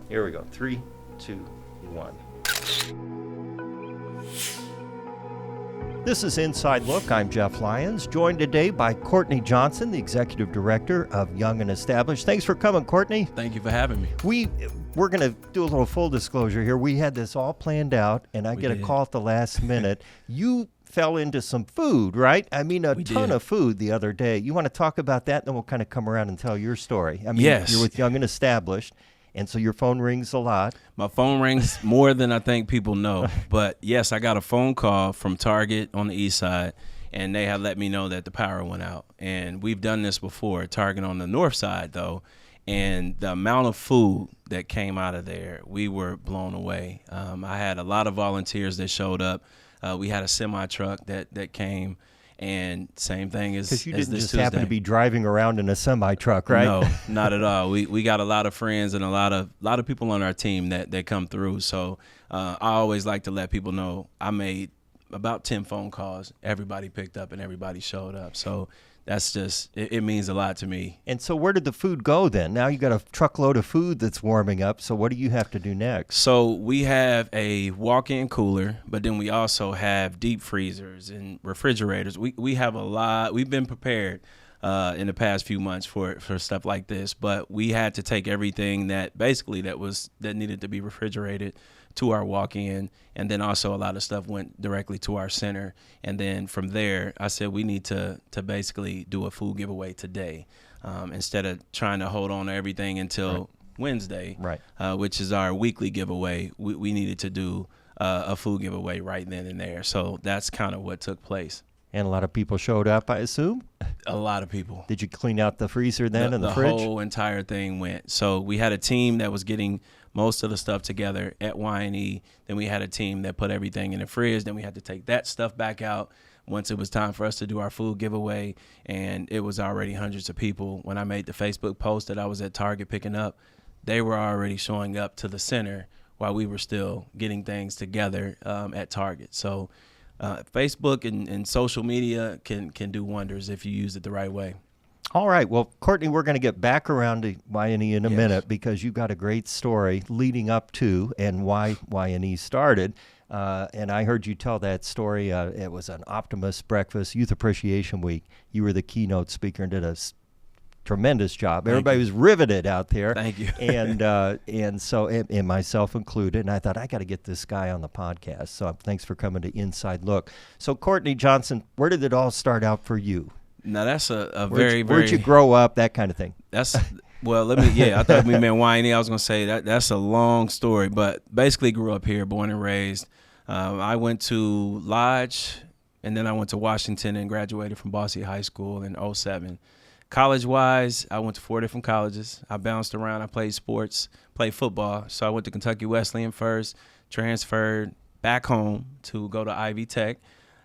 Here we go. 3, 2, 1. This is Inside Look. I'm Jeff Lyons, joined today by Courtney Johnson, the Executive Director of Young and Established. Thanks for coming, Courtney. Thank you for having me. We're going to do a little full disclosure here. We had this all planned out, and I get a call at the last minute. You fell into some food, right? I mean, a ton of food the other day. You want to talk about that, and then we'll kind of come around and tell your story. I mean, Yes. You're with Young and Established, and so your phone rings a lot. My phone rings more than I think people know. But, yes, I got a phone call from Target on the east side, and they have let me know that the power went out. And we've done this before, Target on the north side, though. And the amount of food that came out of there, we were blown away. I had a lot of volunteers that showed up. We had a semi-truck that came, and same thing as Because you as didn't this just Tuesday. happen to be driving around in a semi-truck, right? No, not at all. We got a lot of friends and a lot of people on our team that come through. So I always like to let people know I made about 10 phone calls. Everybody picked up and everybody showed up. So that's just it means a lot to me. And so where did the food go then? Now you got a truckload of food that's warming up. So what do you have to do next? So we have a walk-in cooler, but then we also have deep freezers and refrigerators. We have a lot. We've been prepared in the past few months for stuff like this, but we had to take everything that needed to be refrigerated to our walk-in, and then also a lot of stuff went directly to our center. And then from there, I said we need to basically do a food giveaway today instead of trying to hold on to everything until Wednesday, which is our weekly giveaway. We needed to do a food giveaway right then and there. So that's kind of what took place. And a lot of people showed up, I assume? A lot of people. Did you clean out the freezer then and the fridge? The whole entire thing went. So we had a team that was getting most of the stuff together at Y&E. Then we had a team that put everything in the fridge. Then we had to take that stuff back out once it was time for us to do our food giveaway. And it was already hundreds of people. When I made the Facebook post that I was at Target picking up, they were already showing up to the center while we were still getting things together at Target. So Facebook and social media can do wonders if you use it the right way. All right. Well, Courtney, we're going to get back around to Y&E in a minute because you've got a great story leading up to and why Y&E started. And I heard you tell that story. It was an Optimus Breakfast Youth Appreciation Week. You were the keynote speaker and did a tremendous job. Everybody was riveted out there. Thank you. and so myself included. And I thought, I got to get this guy on the podcast. So thanks for coming to Inside Look. So Courtney Johnson, where did it all start out for you? Now that's a Where'd you grow up? That kind of thing. That's well. I thought we meant Y&E. I was gonna say that's a long story, but basically grew up here, born and raised. I went to Lodge, and then I went to Washington and graduated from Boise High School in 2007. College-wise, I went to 4 different colleges. I bounced around. I played sports, played football. So I went to Kentucky Wesleyan first, transferred back home to go to Ivy Tech,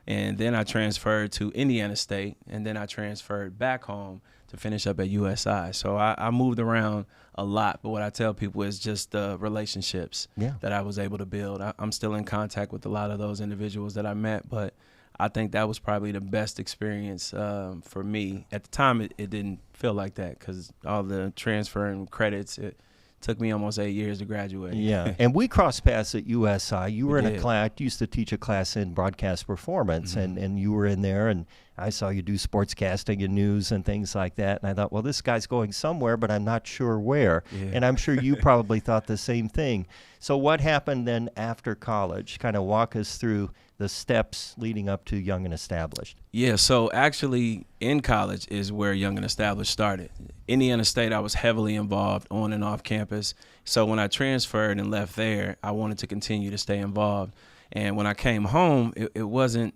and then I transferred to Indiana State, and then I transferred back home to finish up at USI. So I moved around a lot, but what I tell people is just the relationships that I was able to build. I'm still in contact with a lot of those individuals that I met, but I think that was probably the best experience for me. At the time, it didn't feel like that because all the transferring credits, it took me almost 8 years to graduate. Yeah, and we crossed paths at USI. You were in a class, I used to teach a class in broadcast performance, and you were in there, and I saw you do sportscasting and news and things like that, and I thought, well, this guy's going somewhere, but I'm not sure where. Yeah. And I'm sure you probably thought the same thing. So what happened then after college? Kind of walk us through the steps leading up to Young and Established. Yeah, so actually in college is where Young and Established started. Indiana State, I was heavily involved on and off campus. So when I transferred and left there, I wanted to continue to stay involved. And when I came home, it wasn't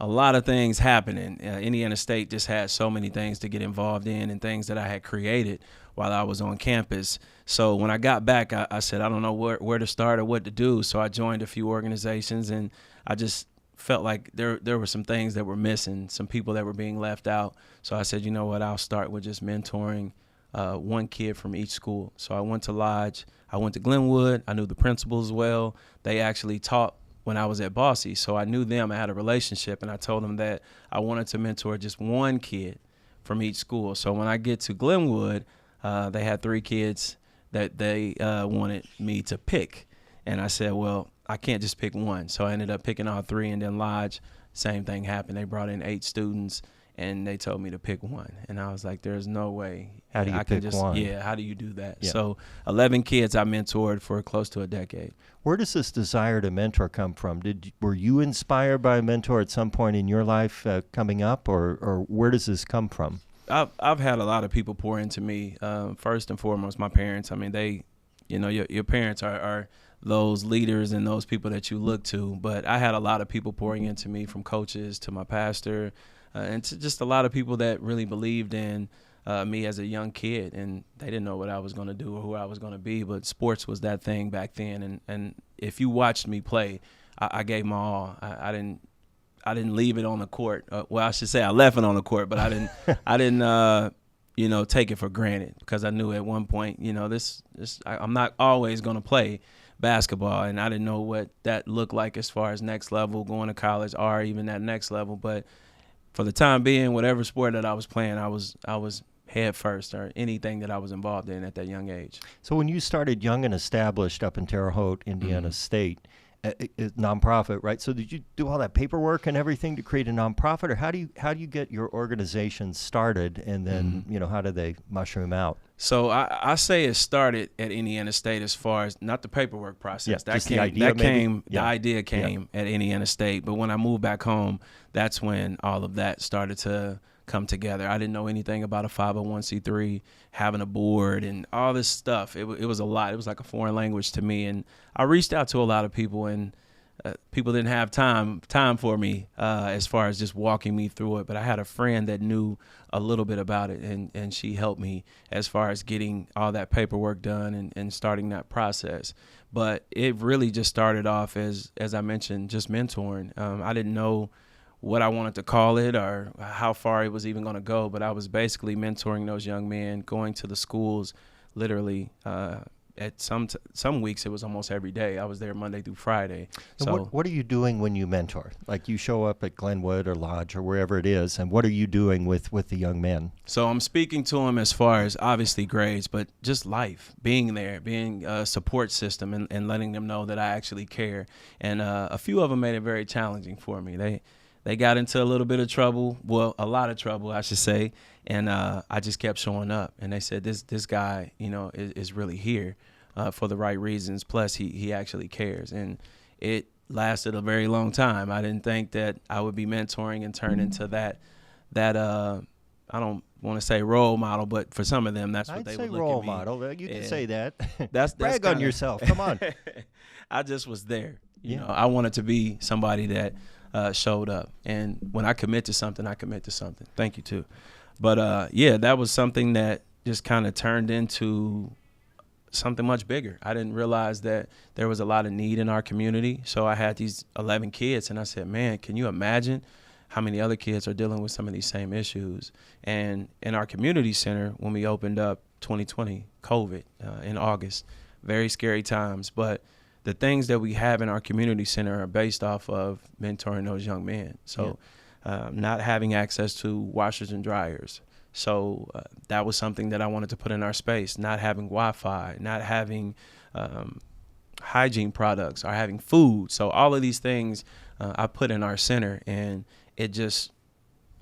a lot of things happening. Indiana State just had so many things to get involved in and things that I had created while I was on campus. So when I got back, I said, I don't know where to start or what to do. So I joined a few organizations, and I just felt like there were some things that were missing, some people that were being left out. So I said, you know what, I'll start with just mentoring one kid from each school. So I went to Lodge. I went to Glenwood. I knew the principals well. They actually taught when I was at Boise, so I knew them. I had a relationship, and I told them that I wanted to mentor just one kid from each school. So when I get to Glenwood, they had 3 kids that they wanted me to pick. And I said, well, I can't just pick one. So I ended up picking all three. And then Lodge, same thing happened. They brought in 8 students, and they told me to pick one. And I was like, there's no way. How do you pick one? Yeah, how do you do that? Yeah. So 11 kids I mentored for close to a decade. Where does this desire to mentor come from? Were you inspired by a mentor at some point in your life coming up, or where does this come from? I've had a lot of people pour into me. First and foremost, my parents. I mean, they, your parents are those leaders and those people that you look to. But I had a lot of people pouring into me, from coaches to my pastor, and to just a lot of people that really believed in me as a young kid. And they didn't know what I was going to do or who I was going to be. But sports was that thing back then. And if you watched me play, I gave my all. I didn't leave it on the court. Well, I should say I left it on the court, but I didn't take it for granted, because I knew at one point, I'm not always going to play basketball, and I didn't know what that looked like as far as next level, going to college, or even that next level. But for the time being, whatever sport that I was playing, I was head first, or anything that I was involved in at that young age. So when you started Young and Established up in Terre Haute, Indiana State, nonprofit, right? So did you do all that paperwork and everything to create a nonprofit, or how do you get your organization started, and then how do they mushroom out? So I say it started at Indiana State, as far as not the paperwork process. Yeah, the idea came at Indiana State. But when I moved back home, that's when all of that started to come together. I didn't know anything about a 501c3, having a board, and all this stuff. It was a lot. It was like a foreign language to me. And I reached out to a lot of people, and people didn't have time for me as far as just walking me through it. But I had a friend that knew a little bit about it, and she helped me as far as getting all that paperwork done and starting that process. But it really just started off as I mentioned, just mentoring. I didn't know what I wanted to call it or how far it was even going to go, but I was basically mentoring those young men, going to the schools literally. At some weeks it was almost every day. I was there Monday through Friday. So what are you doing when you mentor? Like, you show up at Glenwood or Lodge or wherever it is, and what are you doing with the young men? So I'm speaking to them as far as obviously grades, but just life, being there, being a support system, and letting them know that I actually care. And a few of them made it very challenging for me. They got into a little bit of trouble, well, a lot of trouble, I should say, and I just kept showing up. And they said, this guy, is really here for the right reasons, plus he actually cares. And it lasted a very long time. I didn't think that I would be mentoring and turn into that I don't want to say role model, but for some of them, that's what they would look at me. I'd say role model. You can say that. That's Brag on yourself. Come on. I just was there. You know, I wanted to be somebody that showed up. And when I commit to something, I commit to something. Thank you, too. But, that was something that just kind of turned into something much bigger. I didn't realize that there was a lot of need in our community. So I had these 11 kids, and I said, man, can you imagine how many other kids are dealing with some of these same issues? And in our community center, when we opened up 2020, COVID, in August, very scary times. But the things that we have in our community center are based off of mentoring those young men. So not having access to washers and dryers. So that was something that I wanted to put in our space. Not having Wi-Fi, not having hygiene products, or having food. So all of these things I put in our center, and it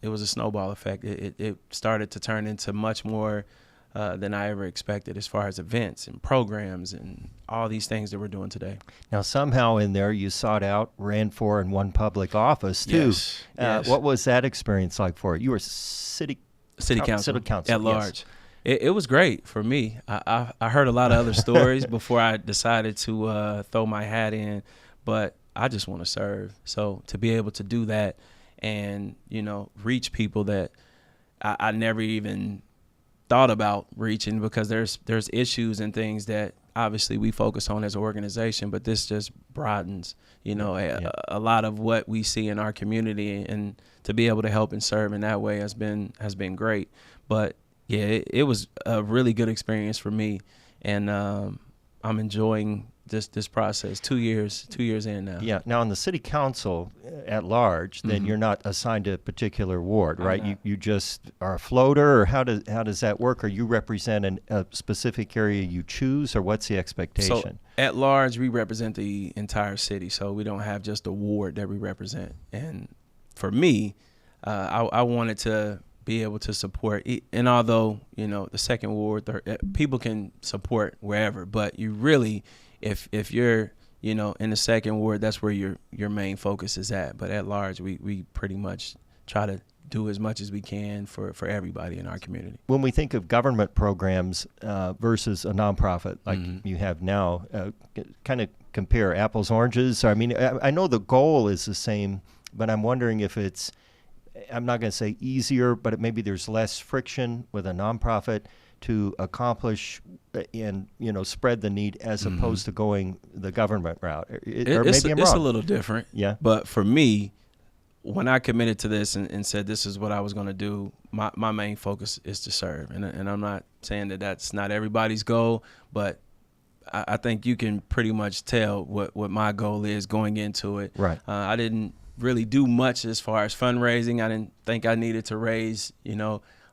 was a snowball effect. It started to turn into much more than I ever expected, as far as events and programs and all these things that we're doing today. Now, somehow in there you sought out, ran for, and won public office, too. Yes. What was that experience like for you? You were city council at large. Yes. It was great for me. I heard a lot of other stories before I decided to throw my hat in, but I just want to serve. So to be able to do that and, reach people that I never even thought about reaching, because there's issues and things that obviously we focus on as an organization, but this just broadens, a lot of what we see in our community, and to be able to help and serve in that way has been great. But it was a really good experience for me, and I'm enjoying this process. 2 years in now. Yeah. Now, on the city council at large, then you're not assigned a particular ward, right? You just are a floater, or how does that work? Or you represent a specific area you choose, or what's the expectation? So at large, we represent the entire city, so we don't have just a ward that we represent. And for me, I wanted to be able to support, and although the second ward, people can support wherever, but you really, if you're in the second ward, that's where your main focus is at. But at large, we pretty much try to do as much as we can for everybody in our community. When we think of government programs versus a nonprofit like you have now, kind of compare apples, oranges. I mean, I know the goal is the same, but I'm wondering if it's, I'm not going to say easier, but maybe there's less friction with a nonprofit to accomplish and spread the need as opposed to going the government route. Or maybe I'm wrong. It's a little different. Yeah. But for me, when I committed to this and said this is what I was going to do, my main focus is to serve. And I'm not saying that that's not everybody's goal, but I think you can pretty much tell what my goal is going into it. Right. I didn't really do much as far as fundraising. I didn't think I needed to raise,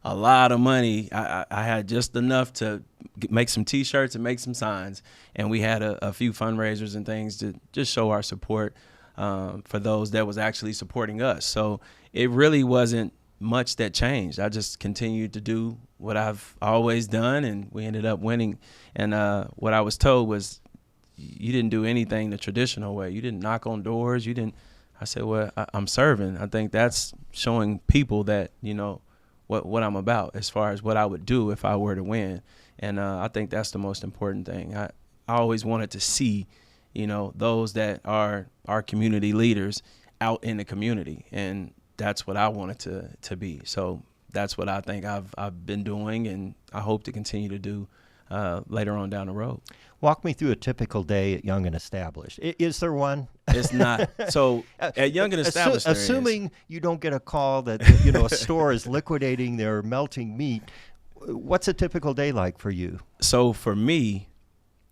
a lot of money. I had just enough to make some T-shirts and make some signs. And we had a few fundraisers and things to just show our support for those that was actually supporting us. So it really wasn't much that changed. I just continued to do what I've always done, and we ended up winning. And what I was told was, you didn't do anything the traditional way. You didn't knock on doors. You didn't. I said, well, I'm serving. I think that's showing people that, what I'm about as far as what I would do if I were to win. And I think that's the most important thing. I always wanted to see, those that are our community leaders out in the community. And that's what I wanted to be. So that's what I think I've been doing, and I hope to continue to do later on down the road. Walk me through a typical day at Young and Established. Is there one? It's not. So at Young and Established, assuming you don't get a call that a store is liquidating their melting meat, what's a typical day like for you? So for me,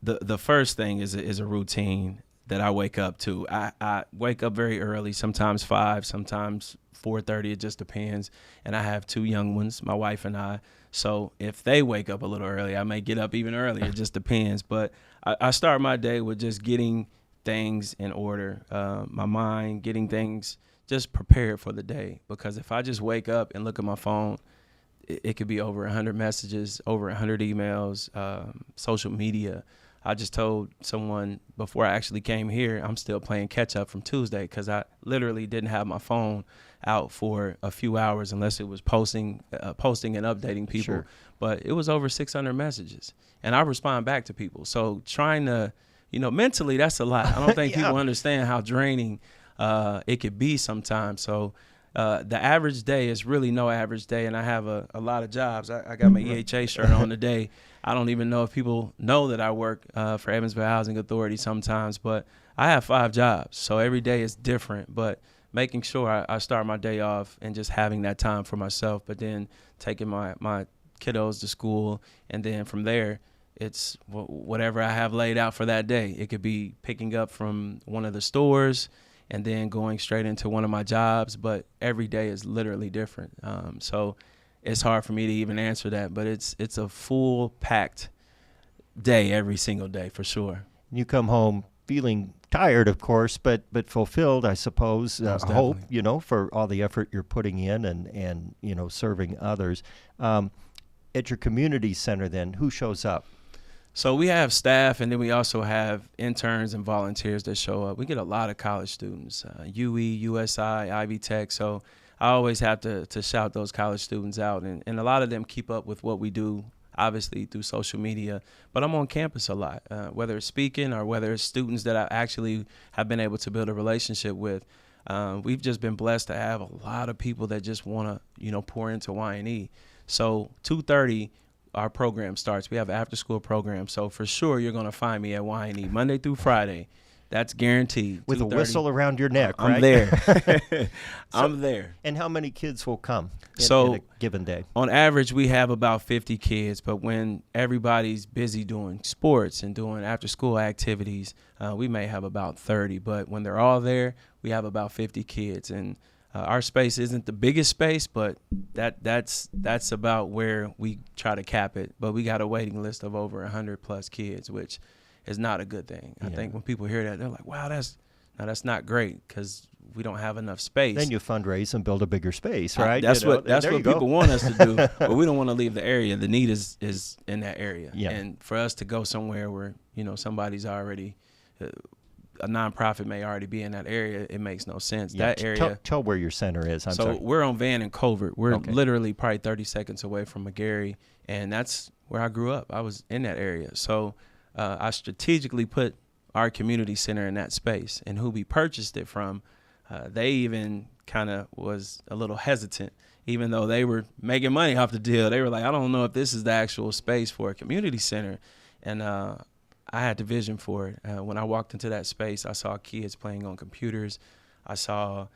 the first thing is a routine that I wake up to. I wake up very early, sometimes 5, sometimes 4:30. It just depends. And I have 2 young ones, my wife and I. So if they wake up a little early, I may get up even earlier. It just depends. But I start my day with just getting things in order, my mind, getting things just prepared for the day. Because if I just wake up and look at my phone, it could be over 100 messages, over 100 emails, social media. I just told someone before I actually came here, I'm still playing catch up from Tuesday because I literally didn't have my phone out for a few hours unless it was posting and updating people. Sure. But it was over 600 messages, and I respond back to people. So trying to, mentally, that's a lot. I don't think people understand how draining it could be sometimes. So the average day is really no average day, and I have a lot of jobs. I got my EHA shirt on today. I don't even know if people know that I work for Evansville Housing Authority sometimes, but I have 5 jobs, so every day is different. But making sure I start my day off and just having that time for myself, but then taking my kiddos to school, and then from there, it's whatever I have laid out for that day. It could be picking up from one of the stores and then going straight into one of my jobs, but every day is literally different. So it's hard for me to even answer that, but it's a full packed day every single day for sure. You come home feeling tired, of course, but fulfilled, I suppose. Hope, for all the effort you're putting in and serving others. At your community center, then, who shows up? So we have staff, and then we also have interns and volunteers that show up. We get a lot of college students, UE, USI, Ivy Tech. So I always have to shout those college students out. And a lot of them keep up with what we do, obviously, through social media. But I'm on campus a lot, whether it's speaking or whether it's students that I actually have been able to build a relationship with. We've just been blessed to have a lot of people that just want to, pour into Y&E. So 2:30, our program starts. We have an after-school program. So for sure, you're going to find me at Y&E Monday through Friday, That's guaranteed. With a whistle around your neck, I'm right? there. I'm there. And how many kids will come in a given day? On average, we have about 50 kids, but when everybody's busy doing sports and doing after-school activities, we may have about 30. But when they're all there, we have about 50 kids. And our space isn't the biggest space, but that's about where we try to cap it. But we got a waiting list of over 100+ kids, which is not a good thing. I think when people hear that, they're like, wow, that's not great, because we don't have enough space. Then you fundraise and build a bigger space, right? That's what people want us to do, but we don't want to leave the area. The need is in that area. Yeah. And for us to go somewhere where, somebody's already, a nonprofit may already be in that area, it makes no sense. Yeah. That area. Tell where your center is. I'm sorry. We're on Van and Covert. We're literally probably 30 seconds away from McGarry, and that's where I grew up. I was in that area. So I strategically put our community center in that space, and who we purchased it from, they even kind of was a little hesitant, even though they were making money off the deal. They were like, I don't know if this is the actual space for a community center. And I had the vision for it. When I walked into that space, I saw kids playing on computers. I saw,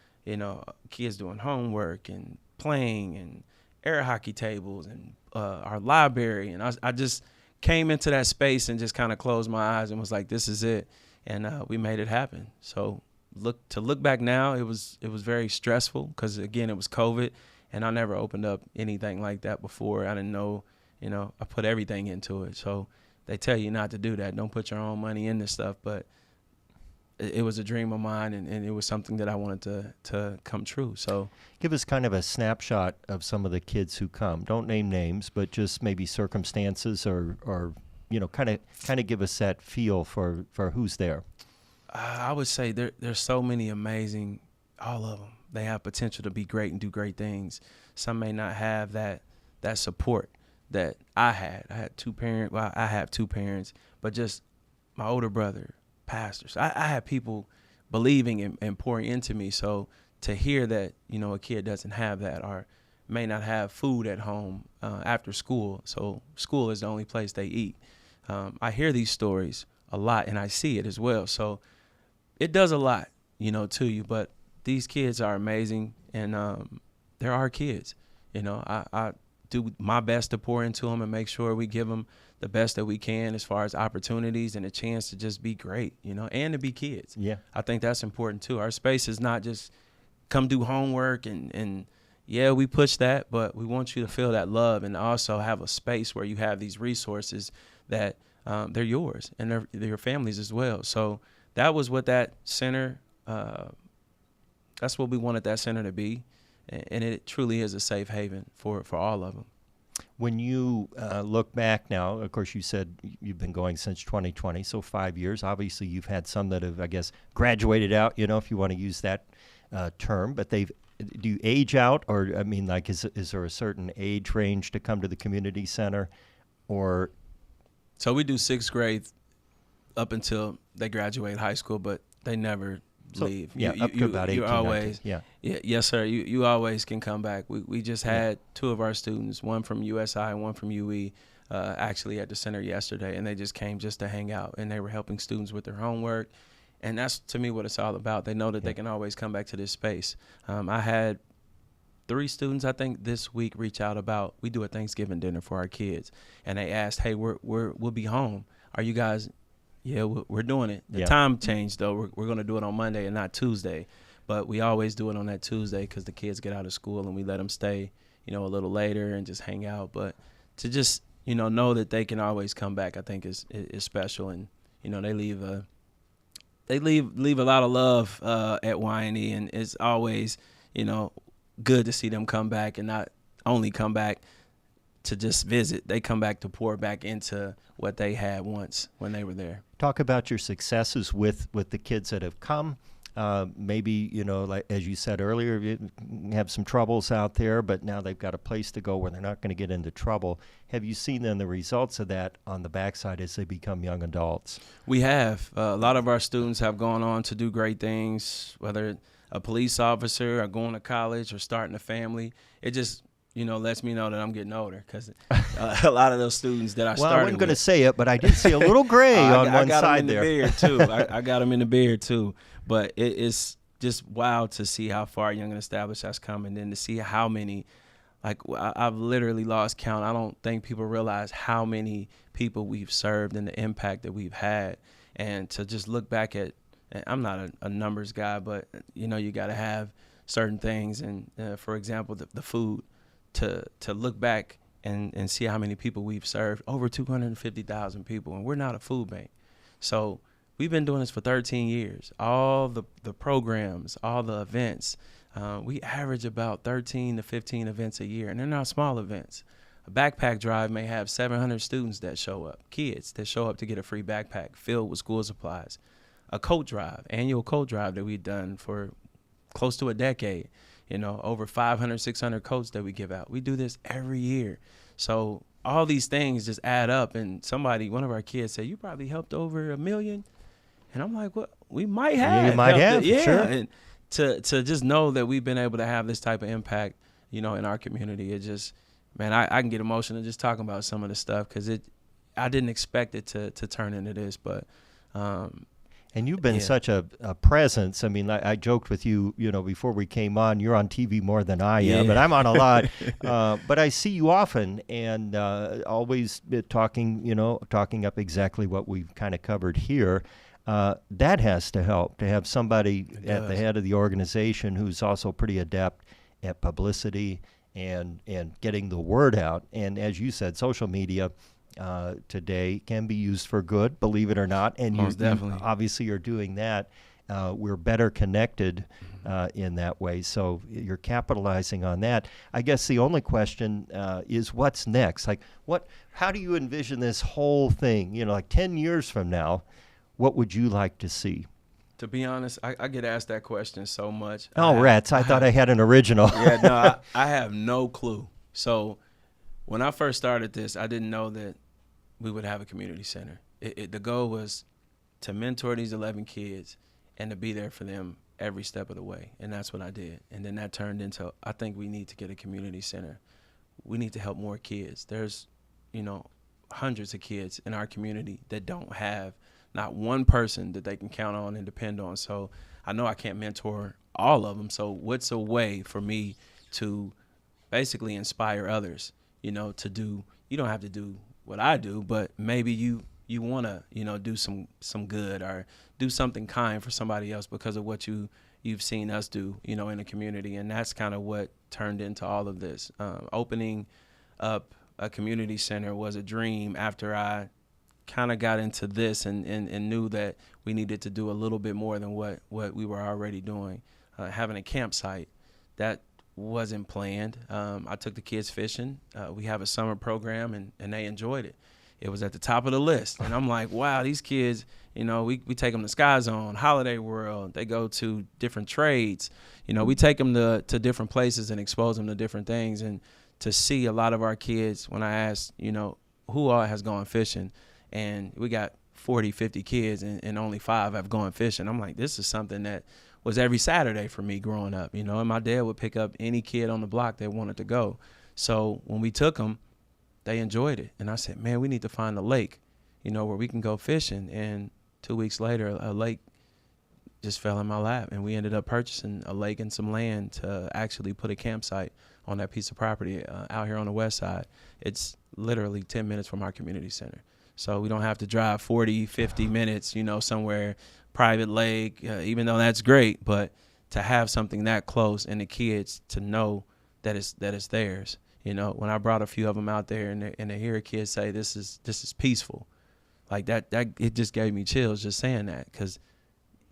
kids doing homework and playing, and air hockey tables, and our library. And I just came into that space and just kind of closed my eyes and was like, this is it. And we made it happen. So look back now, it was very stressful, because again, it was COVID, and I never opened up anything like that before. I didn't know, I put everything into it. So they tell you not to do that. Don't put your own money in this stuff. But it was a dream of mine, and it was something that I wanted to come true. So give us kind of a snapshot of some of the kids who come. Don't name names, but just maybe circumstances, or kind of give us that feel for who's there. I would say there's so many amazing, all of them. They have potential to be great and do great things. Some may not have that support that I had. I had two parents. Well, I have two parents, but just my older brother, pastors. I had people believing and pouring into me. So to hear that, a kid doesn't have that, or may not have food at home after school, so school is the only place they eat. I hear these stories a lot, and I see it as well. So it does a lot, to you. But these kids are amazing, and they're our kids. I do my best to pour into them and make sure we give them the best that we can as far as opportunities and a chance to just be great, and to be kids. Yeah. I think that's important too. Our space is not just come do homework and yeah, we push that, but we want you to feel that love, and also have a space where you have these resources that they're yours, and they're your families as well. So that was what that center, that's what we wanted that center to be. And it truly is a safe haven for all of them. When you look back now, of course, you said you've been going since 2020, so 5 years. Obviously, you've had some that have, I guess, graduated out, if you want to use that term. But do you age out? Or, I mean, like, is there a certain age range to come to the community center? Or? So we do 6th grade up until they graduate high school, but they never leave. Yeah, up to about 18, you always, 19, yeah. Yes, sir. You always can come back. We just had 2 of our students, one from USI and one from UE, actually at the center yesterday, and they just came just to hang out, and they were helping students with their homework. And that's, to me, what it's all about. They know that they can always come back to this space. I had 3 students, I think, this week reach out about, we do a Thanksgiving dinner for our kids, and they asked, hey, we'll be home. Are you guys? Yeah, we're doing it. The time changed, though. We're going to do it on Monday and not Tuesday. But we always do it on that Tuesday because the kids get out of school, and we let them stay, a little later and just hang out. But to just, know that they can always come back, I think is special. And, they leave a lot of love at Y&E, and it's always, good to see them come back, and not only come back to just visit. They come back to pour back into what they had once when they were there. Talk about your successes with the kids that have come. Maybe, like as you said earlier, you have some troubles out there, but now they've got a place to go where they're not going to get into trouble. Have you seen then the results of that on the backside as they become young adults? We have. A lot of our students have gone on to do great things, whether a police officer or going to college or starting a family. lets me know that I'm getting older, because a lot of those students that I started I wasn't going to say it, but I did see a little gray on one side there. I got them in the beard too. But it's just wild to see how far Young and Established has come, and then to see how many, like, I've literally lost count. I don't think people realize how many people we've served and the impact that we've had. And to just look back at, I'm not a numbers guy, but you got to have certain things. And for example, the food, to look back and see how many people we've served, over 250,000 people, and we're not a food bank. So we've been doing this for 13 years. All the programs, all the events, we average about 13 to 15 events a year, and they're not small events. A backpack drive may have 700 students that show up, kids that show up to get a free backpack filled with school supplies. A coat drive, annual coat drive that we've done for close to a decade, over 500, 600 coats that we give out. We do this every year. So all these things just add up, and one of our kids said, "You probably helped over $1 million." And I'm like, "Well, we might have." Yeah, you might have, yeah. Sure. And to just know that we've been able to have this type of impact, in our community, it just, man, I can get emotional just talking about some of the stuff, because I didn't expect it to turn into this, but. And you've been such a presence. I mean, I joked with you, before we came on, you're on TV more than I am, and I'm on a lot. But I see you often, and always talking up exactly what we've kind of covered here. That has to help, to have somebody at the head of the organization who's also pretty adept at publicity and getting the word out. And as you said, social media today can be used for good, believe it or not. And you obviously are doing that. We're better connected in that way. So you're capitalizing on that. I guess the only question is what's next? Like, how do you envision this whole thing? like 10 years from now, what would you like to see? To be honest, I get asked that question so much. Oh, rats. I thought I had an original. Yeah, no, I have no clue. So when I first started this, I didn't know that we would have a community center. The goal was to mentor these 11 kids and to be there for them every step of the way. And that's what I did. And then that turned into, I think we need to get a community center. We need to help more kids. There's, hundreds of kids in our community that don't have not one person that they can count on and depend on. So I know I can't mentor all of them. So what's a way for me to basically inspire others, to do, you don't have to do what I do, but maybe you want to, do some good or do something kind for somebody else because of what you've seen us do, in the community. And that's kind of what turned into all of this. Opening up a community center was a dream after I kind of got into this and knew that we needed to do a little bit more than what we were already doing. Having a campsite, that wasn't planned. I took the kids fishing. We have a summer program, and they enjoyed it. It was at the top of the list. And I'm like, wow, these kids, we take them to Sky Zone, Holiday World. They go to different trades. We take them to different places and expose them to different things. And to see a lot of our kids, when I asked, who all has gone fishing, and we got 40, 50 kids, and only 5 have gone fishing. I'm like, this is something that was every Saturday for me growing up, and my dad would pick up any kid on the block that wanted to go. So when we took them, they enjoyed it. And I said, man, we need to find a lake, where we can go fishing. And 2 weeks later, a lake just fell in my lap, and we ended up purchasing a lake and some land to actually put a campsite on that piece of property out here on the west side. It's literally 10 minutes from our community center. So we don't have to drive 40, 50 minutes, somewhere, private lake, even though that's great. But to have something that close and the kids to know that it's theirs. When I brought a few of them out there and to hear a kid say, this is peaceful, like that it just gave me chills just saying that, because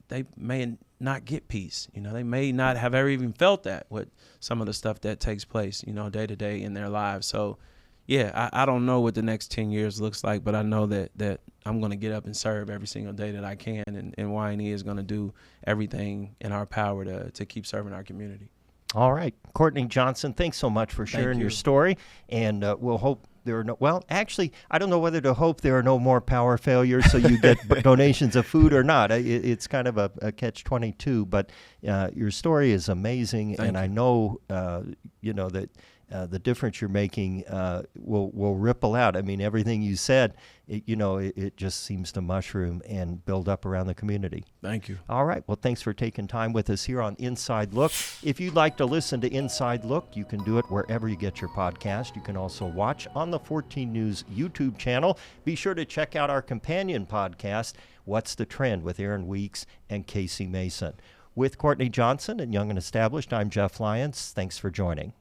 they may not get peace. They may not have ever even felt that with some of the stuff that takes place, day to day in their lives. So yeah, I don't know what the next 10 years looks like, but I know that I'm going to get up and serve every single day that I can, and Y&E is going to do everything in our power to keep serving our community. All right. Courtney Johnson, thanks so much for sharing your story, and we'll hope there are actually, I don't know whether to hope there are no more power failures so you get donations of food or not. It's kind of a catch-22, but your story is amazing, and I know, that the difference you're making will ripple out. I mean, everything you said, it just seems to mushroom and build up around the community. Thank you. All right. Well, thanks for taking time with us here on Inside Look. If you'd like to listen to Inside Look, you can do it wherever you get your podcast. You can also watch on the 14 News YouTube channel. Be sure to check out our companion podcast, What's the Trend, with Aaron Weeks and Casey Mason. With Courtney Johnson and Young and Established, I'm Jeff Lyons. Thanks for joining.